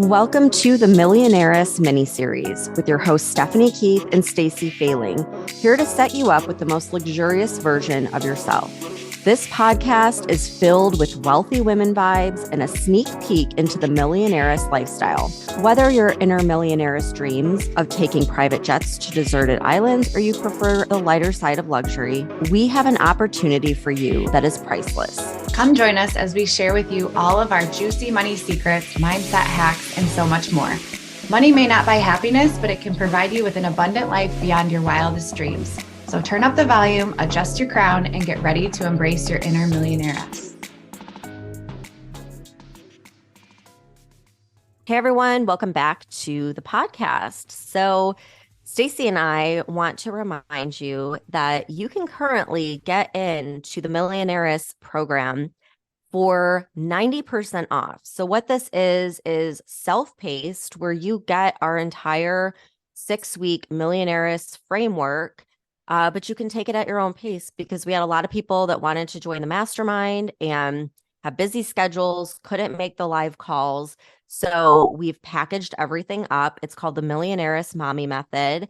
Welcome to the Millionaires mini-series with your hosts Stephanie Keith and Stacy Failing, here to set you up with the most luxurious version of yourself. This podcast is filled with wealthy women vibes and a sneak peek into the millionaire's lifestyle. Whether your inner millionaire's dreams of taking private jets to deserted islands or you prefer the lighter side of luxury, we have an opportunity for you that is priceless. Come join us as we share with you all of our juicy money secrets, mindset hacks, and so much more. Money may not buy happiness, but it can provide you with an abundant life beyond your wildest dreams. So turn up the volume, adjust your crown, and get ready to embrace your inner millionaire-ess. Hey everyone, welcome back to the podcast. So Stacy and I want to remind you that you can currently get into the Millionaires program for 90% off. So what this is self-paced, where you get our entire 6-week Millionaires framework, but you can take it at your own pace because we had a lot of people that wanted to join the mastermind and have busy schedules, couldn't make the live calls. So we've packaged everything up. It's called the Millionaires Mommy Method.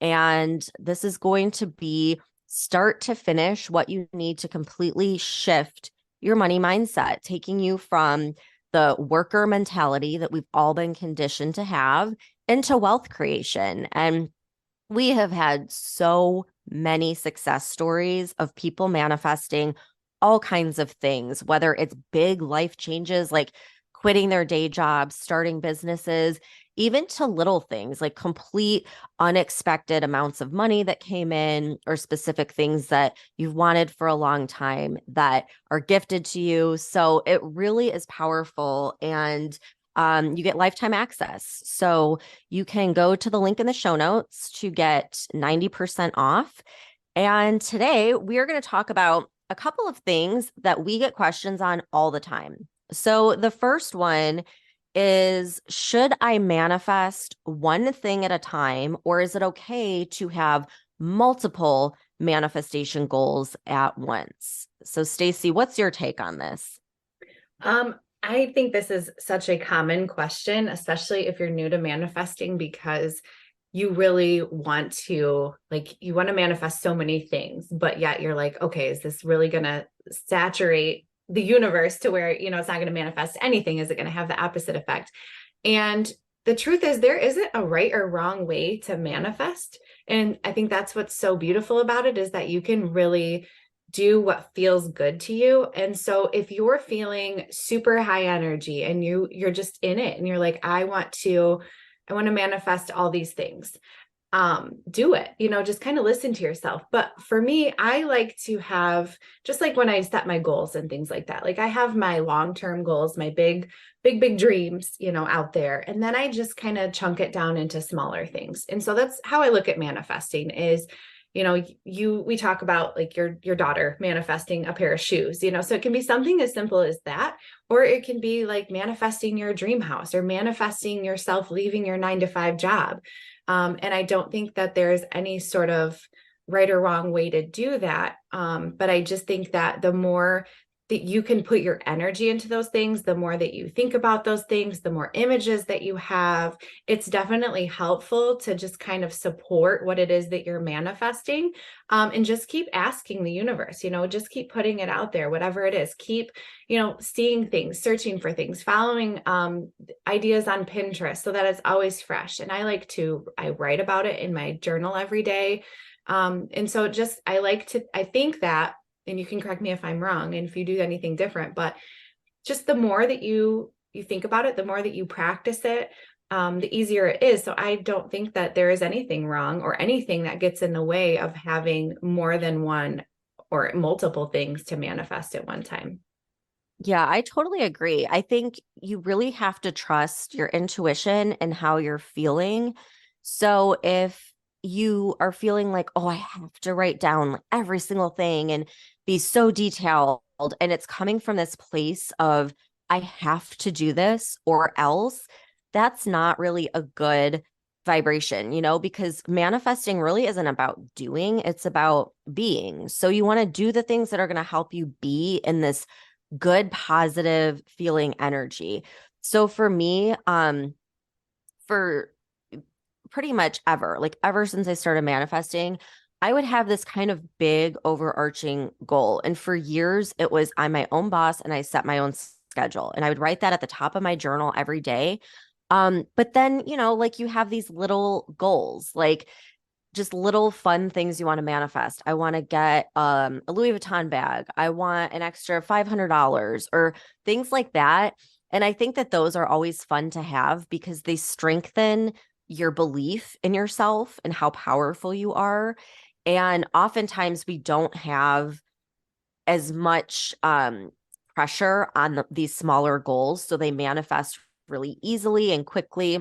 And this is going to be start to finish what you need to completely shift your money mindset, taking you from the worker mentality that we've all been conditioned to have into wealth creation. And we have had so many success stories of people manifesting all kinds of things, whether it's big life changes like quitting their day jobs, starting businesses, even to little things like complete unexpected amounts of money that came in, or specific things that you've wanted for a long time that are gifted to you. So it really is powerful, and you get lifetime access. So you can go to the link in the show notes to get 90% off. And today we are going to talk about a couple of things that we get questions on all the time. So the first one is, should I manifest one thing at a time, or is it okay to have multiple manifestation goals at once? So Stacy, what's your take on this? I think this is such a common question, especially if you're new to manifesting, because you really want to manifest so many things, but yet you're like, okay, is this really going to saturate the universe to where, it's not going to manifest anything? Is it going to have the opposite effect? And the truth is, there isn't a right or wrong way to manifest. And I think that's what's so beautiful about it, is that you can really do what feels good to you. And so if you're feeling super high energy and you're just in it and you're like, I want to manifest all these things, do it, just kind of listen to yourself. But for me, I like to have, just like when I set my goals and things like that, like I have my long-term goals, my big dreams, out there. And then I just kind of chunk it down into smaller things. And so that's how I look at manifesting is, we talk about like your daughter manifesting a pair of shoes, so it can be something as simple as that, or it can be like manifesting your dream house or manifesting yourself leaving your 9-to-5 job. And I don't think that there's any sort of right or wrong way to do that. But I just think that the more that you can put your energy into those things, the more that you think about those things, the more images that you have, it's definitely helpful to just kind of support what it is that you're manifesting, and just keep asking the universe, just keep putting it out there, whatever it is, keep, seeing things, searching for things, following ideas on Pinterest so that it's always fresh. And I write about it in my journal every day. And so I think that, and you can correct me if I'm wrong and if you do anything different, but just the more that you think about it, the more that you practice it, the easier it is. So I don't think that there is anything wrong or anything that gets in the way of having more than one or multiple things to manifest at one time. Yeah, I totally agree. I think you really have to trust your intuition and how you're feeling. So if you are feeling like, oh, I have to write down every single thing and be so detailed, and it's coming from this place of, I have to do this or else, that's not really a good vibration, because manifesting really isn't about doing, it's about being. So you want to do the things that are going to help you be in this good, positive feeling energy. So for me, for pretty much ever, like ever since I started manifesting, I would have this kind of big overarching goal. And for years, it was I'm my own boss and I set my own schedule. And I would write that at the top of my journal every day. But then, like you have these little goals, like just little fun things you want to manifest. I want to get a Louis Vuitton bag. I want an extra $500 or things like that. And I think that those are always fun to have because they strengthen your belief in yourself and how powerful you are. And oftentimes we don't have as much pressure on these smaller goals. So they manifest really easily and quickly.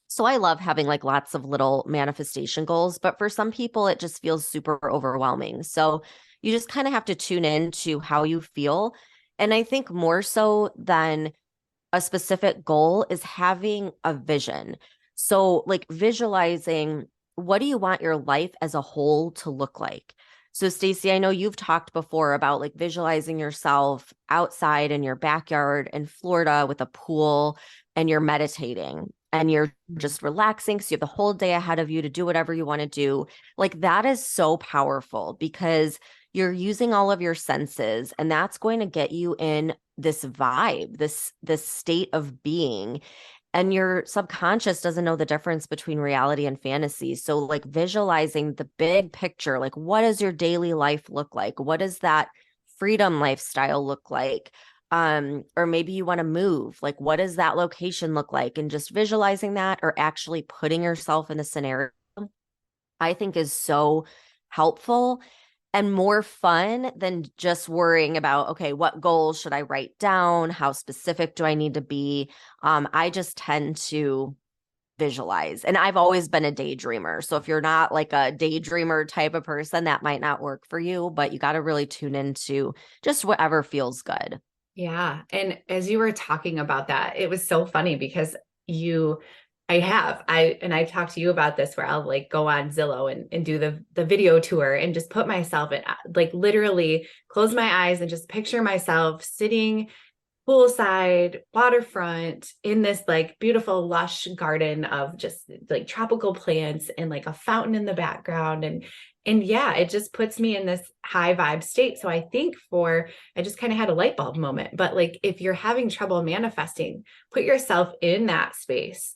So I love having like lots of little manifestation goals, but for some people, it just feels super overwhelming. So you just kind of have to tune in to how you feel. And I think more so than a specific goal is having a vision. So, like visualizing what do you want your life as a whole to look like? So, Stacey, I know you've talked before about like visualizing yourself outside in your backyard in Florida with a pool and you're meditating and you're just relaxing. So, you have the whole day ahead of you to do whatever you want to do. Like, that is so powerful because you're using all of your senses and that's going to get you in this vibe, this state of being. And your subconscious doesn't know the difference between reality and fantasy. So like visualizing the big picture, like what does your daily life look like? What does that freedom lifestyle look like? Or maybe you want to move. Like what does that location look like? And just visualizing that or actually putting yourself in the scenario, I think is so helpful and more fun than just worrying about, okay, what goals should I write down? How specific do I need to be? I just tend to visualize. And I've always been a daydreamer. So if you're not like a daydreamer type of person, that might not work for you, but you got to really tune into just whatever feels good. Yeah. And as you were talking about that, it was so funny because you I talked to you about this where I'll like go on Zillow and do the video tour and just put myself in like literally close my eyes and just picture myself sitting poolside, waterfront in this like beautiful lush garden of just like tropical plants and like a fountain in the background. And yeah, it just puts me in this high vibe state. So I think I just kind of had a light bulb moment, but like if you're having trouble manifesting, put yourself in that space,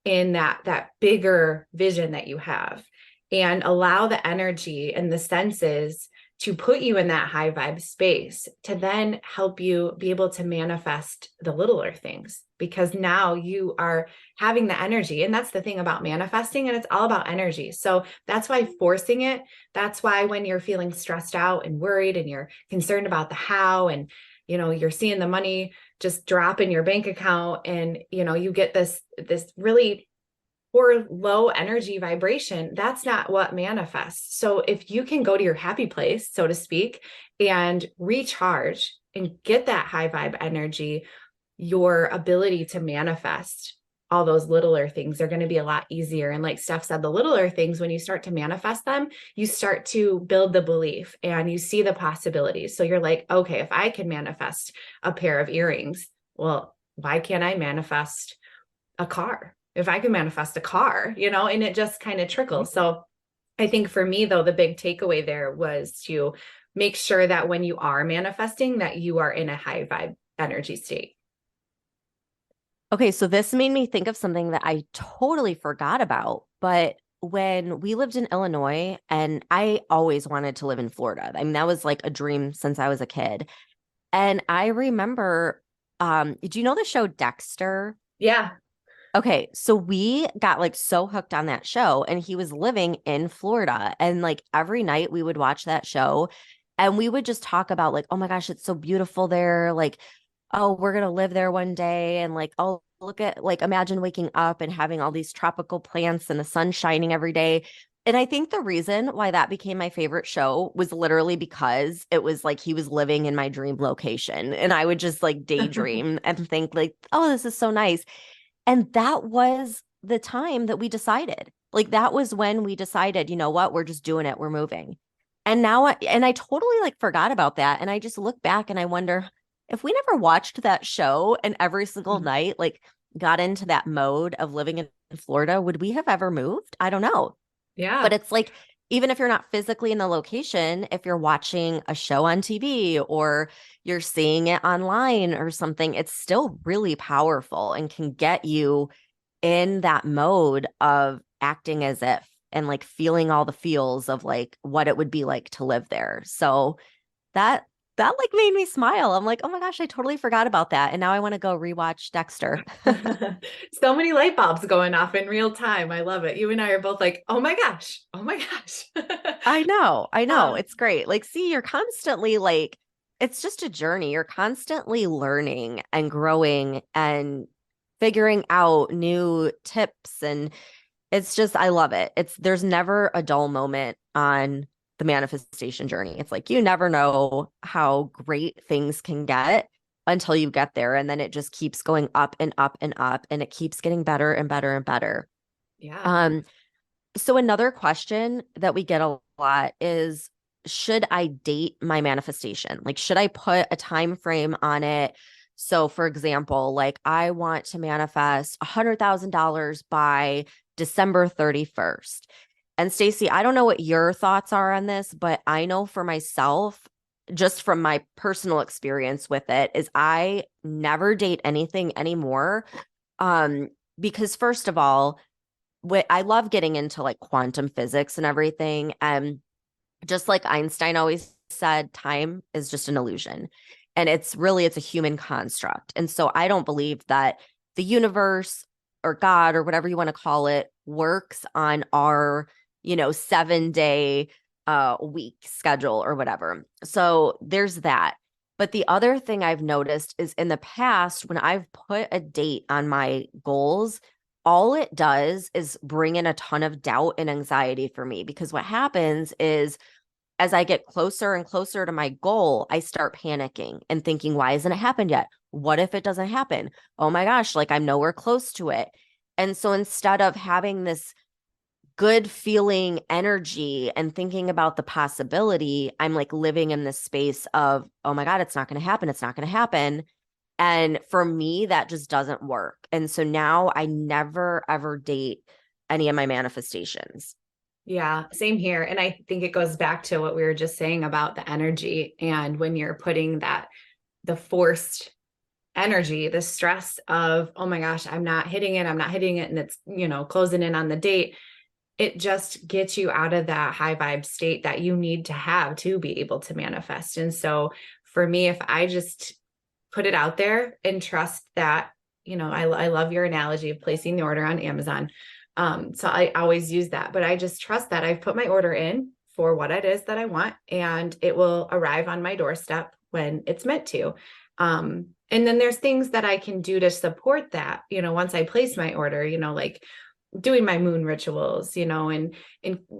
in that bigger vision that you have, and allow the energy and the senses to put you in that high vibe space to then help you be able to manifest the littler things, because now you are having the energy. And that's the thing about manifesting, and it's all about energy. So that's why forcing it, that's why when you're feeling stressed out and worried and you're concerned about the how, and you're seeing the money just drop in your bank account, and you get this really or low energy vibration, that's not what manifests. So if you can go to your happy place, so to speak, and recharge and get that high vibe energy, your ability to manifest all those littler things are going to be a lot easier. And like Steph said, the littler things, when you start to manifest them, you start to build the belief and you see the possibilities. So you're like, okay, if I can manifest a pair of earrings, well, why can't I manifest a car? If I can manifest a car, and it just kind of trickles. So I think for me, though, the big takeaway there was to make sure that when you are manifesting, that you are in a high vibe energy state. Okay, so this made me think of something that I totally forgot about. But when we lived in Illinois, and I always wanted to live in Florida. I mean, that was like a dream since I was a kid. And I remember, do you know the show Dexter? Yeah. Okay, so we got like so hooked on that show, and he was living in Florida. And like every night we would watch that show and we would just talk about like, oh my gosh, it's so beautiful there. Like, oh, we're gonna live there one day. And like, oh, look at like imagine waking up and having all these tropical plants and the sun shining every day. And I think the reason why that became my favorite show was literally because it was like he was living in my dream location. And I would just like daydream and think like, oh, this is so nice. And that was the time that we decided. Like that was when we decided, you know what, we're just doing it. We're moving. And now and I totally like forgot about that. And I just look back and I wonder, if we never watched that show and every single Mhm. night, like got into that mode of living in Florida, would we have ever moved? I don't know. But Yeah. it's like, even if you're not physically in the location, if you're watching a show on TV or you're seeing it online or something, it's still really powerful and can get you in that mode of acting as if and like feeling all the feels of like what it would be like to live there. So that that like made me smile. I'm like, oh my gosh, I totally forgot about that. And now I want to go rewatch Dexter. So many light bulbs going off in real time. I love it. You and I are both like, oh my gosh, oh my gosh. I know. I know. Um, It's great. Like, see, you're constantly like, it's just a journey. You're constantly learning and growing and figuring out new tips. And it's just, I love it. There's never a dull moment on the manifestation journey. It's like, you never know how great things can get until you get there. And then it just keeps going up and up and up, and it keeps getting better and better and better. yeah. Um, so another question that we get a lot is, should I date my manifestation? Like, should I put a time frame on it? So for example, like I want to manifest $100,000 by December 31st. And Stacey, I don't know what your thoughts are on this, but I know for myself, just from my personal experience with it, is I never date anything anymore. Um, because first of all, I love getting into like quantum physics and everything. And just like Einstein always said, time is just an illusion. And it's a human construct. And so I don't believe that the universe or God or whatever you want to call it works on our, 7-day week schedule or whatever. So there's that. But the other thing I've noticed is in the past, when I've put a date on my goals, all it does is bring in a ton of doubt and anxiety for me, because what happens is as I get closer and closer to my goal, I start panicking and thinking, why hasn't it happened yet? What if it doesn't happen? Oh my gosh, like I'm nowhere close to it. And so instead of having this good feeling energy and thinking about the possibility, I'm like living in this space of, oh my God, it's not going to happen. It's not going to happen. And for me, that just doesn't work. And so now I never ever date any of my manifestations. Yeah, same here. And I think it goes back to what we were just saying about the energy. And when you're putting the forced energy, the stress of, oh my gosh, I'm not hitting it, I'm not hitting it, and it's, closing in on the date, it just gets you out of that high vibe state that you need to have to be able to manifest. And so for me, if I just put it out there and trust that, I love your analogy of placing the order on Amazon. So I always use that, but I just trust that I've put my order in for what it is that I want, and it will arrive on my doorstep when it's meant to. And then there's things that I can do to support that, once I place my order, like doing my moon rituals, and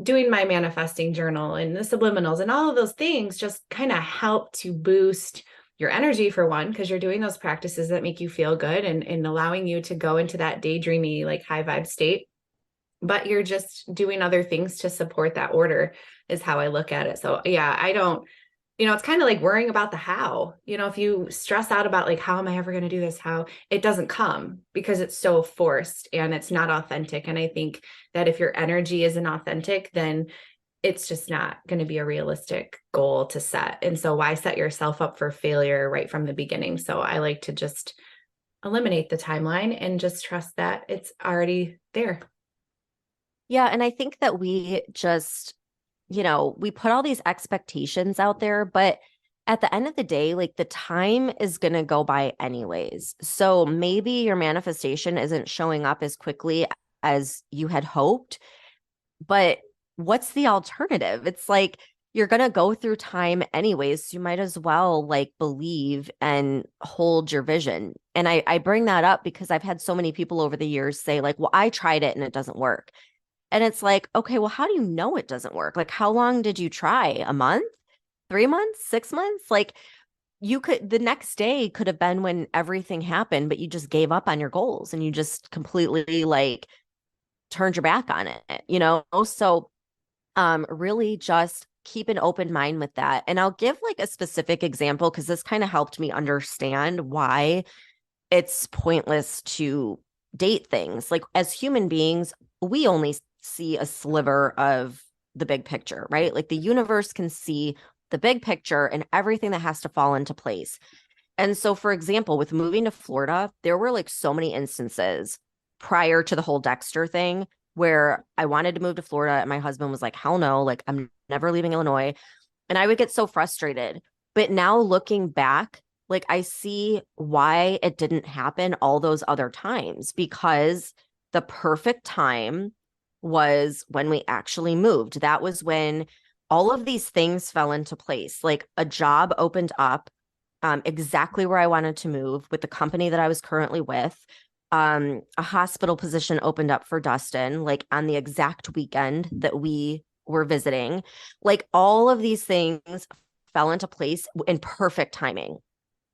doing my manifesting journal and the subliminals and all of those things just kind of help to boost your energy for one, because you're doing those practices that make you feel good and allowing you to go into that daydreamy, like high vibe state. But you're just doing other things to support that order is how I look at it. So yeah, I don't, it's kind of like worrying about the how. If you stress out about like, how am I ever going to do this? How it doesn't come because it's so forced and it's not authentic. And I think that if your energy isn't authentic, then it's just not going to be a realistic goal to set. And so why set yourself up for failure right from the beginning? So I like to just eliminate the timeline and just trust that it's already there. Yeah. And I think that we just, we put all these expectations out there, but at the end of the day, like the time is going to go by anyways. So maybe your manifestation isn't showing up as quickly as you had hoped, but what's the alternative? It's like you're going to go through time anyways. So you might as well like believe and hold your vision. And I bring that up because I've had so many people over the years say, like, well, I tried it and it doesn't work. And it's like, okay, well, how do you know it doesn't work? Like, how long did you try? A month, 3 months, 6 months? Like, the next day could have been when everything happened, but you just gave up on your goals and you just completely like turned your back on it, So, really just keep an open mind with that. And I'll give like a specific example because this kind of helped me understand why it's pointless to date things. Like as human beings, we only see a sliver of the big picture, right? Like the universe can see the big picture and everything that has to fall into place. And so, for example, with moving to Florida, there were like so many instances prior to the whole Dexter thing where I wanted to move to Florida and my husband was like, hell no, like I'm never leaving Illinois. And I would get so frustrated. But now looking back, like I see why it didn't happen all those other times because the perfect time was when we actually moved. That was when all of these things fell into place. Like a job opened up exactly where I wanted to move with the company that I was currently with. A hospital position opened up for Dustin, like on the exact weekend that we were visiting. Like all of these things fell into place in perfect timing.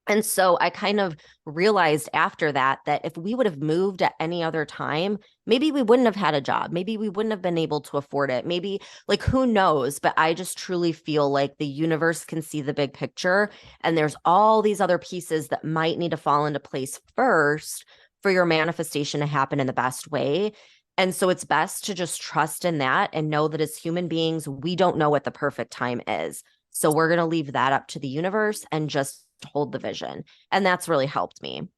And so I kind of realized after that that if we would have moved at any other time, maybe we wouldn't have had a job. Maybe we wouldn't have been able to afford it. Maybe, like, who knows? But I just truly feel like the universe can see the big picture. And there's all these other pieces that might need to fall into place first for your manifestation to happen in the best way. And so it's best to just trust in that and know that as human beings, we don't know what the perfect time is. So we're going to leave that up to the universe and just hold the vision. And that's really helped me.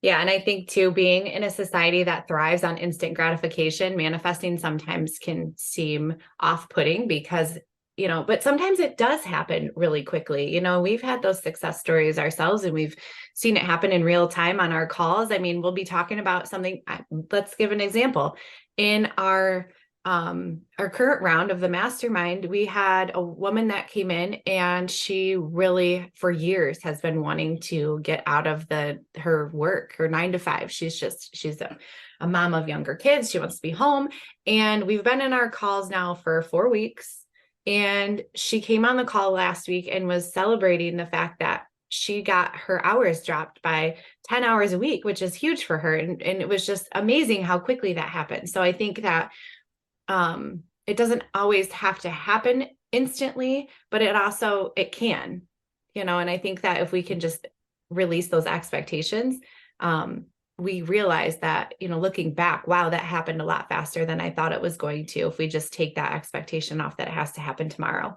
Yeah. And I think too, being in a society that thrives on instant gratification, manifesting sometimes can seem off-putting because, but sometimes it does happen really quickly. We've had those success stories ourselves and we've seen it happen in real time on our calls. I mean, we'll be talking about something. Let's give an example. In our current round of the mastermind, we had a woman that came in and she really for years has been wanting to get out of her work, her 9 to 5. She's a mom of younger kids. She wants to be home. And we've been in our calls now for 4 weeks. And she came on the call last week and was celebrating the fact that she got her hours dropped by 10 hours a week, which is huge for her. And it was just amazing how quickly that happened. So I think that it doesn't always have to happen instantly, but it can, and I think that if we can just release those expectations, we realize that, looking back, wow, that happened a lot faster than I thought it was going to, if we just take that expectation off that it has to happen tomorrow.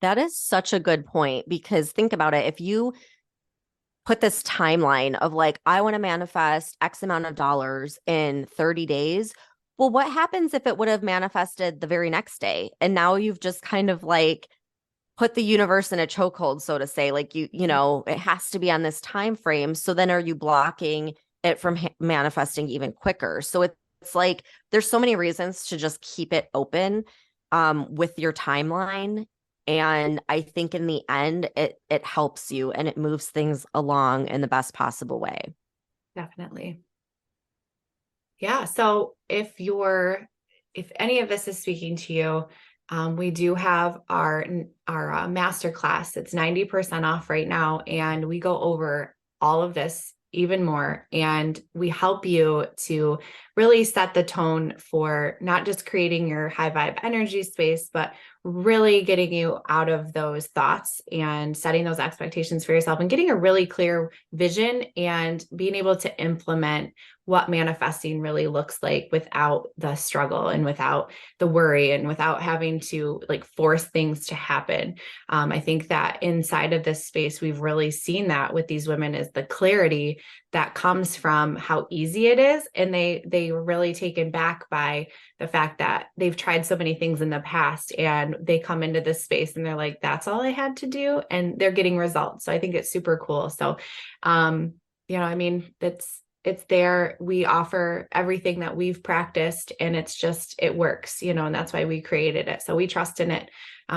That is such a good point because think about it. If you put this timeline of like, I want to manifest X amount of dollars in 30 days, well, what happens if it would have manifested the very next day? And now you've just kind of like put the universe in a chokehold, so to say, like it has to be on this time frame. So then are you blocking it from manifesting even quicker? So it's like, there's so many reasons to just keep it open with your timeline. And I think in the end, it helps you and it moves things along in the best possible way. Definitely. Yeah. So if any of this is speaking to you, we do have our master class. It's 90% off right now. And we go over all of this even more. And we help you to really set the tone for not just creating your high vibe energy space, but really getting you out of those thoughts and setting those expectations for yourself and getting a really clear vision and being able to implement what manifesting really looks like without the struggle and without the worry and without having to like force things to happen. I think that inside of this space, we've really seen that with these women is the clarity that comes from how easy it is. And they were really taken back by the fact that they've tried so many things in the past and they come into this space and they're like, that's all I had to do. And they're getting results. So I think it's super cool. So, I mean, it's there. We offer everything that we've practiced and it works, and that's why we created it. So we trust in it.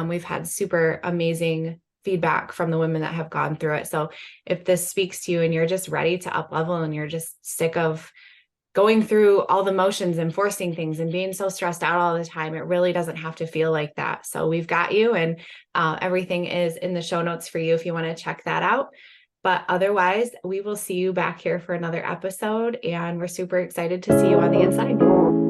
We've had super amazing feedback from the women that have gone through it. So if this speaks to you and you're just ready to up level and you're just sick of going through all the motions and forcing things and being so stressed out all the time, it really doesn't have to feel like that. So we've got you, and everything is in the show notes for you if you want to check that out. But otherwise, we will see you back here for another episode, and we're super excited to see you on the inside.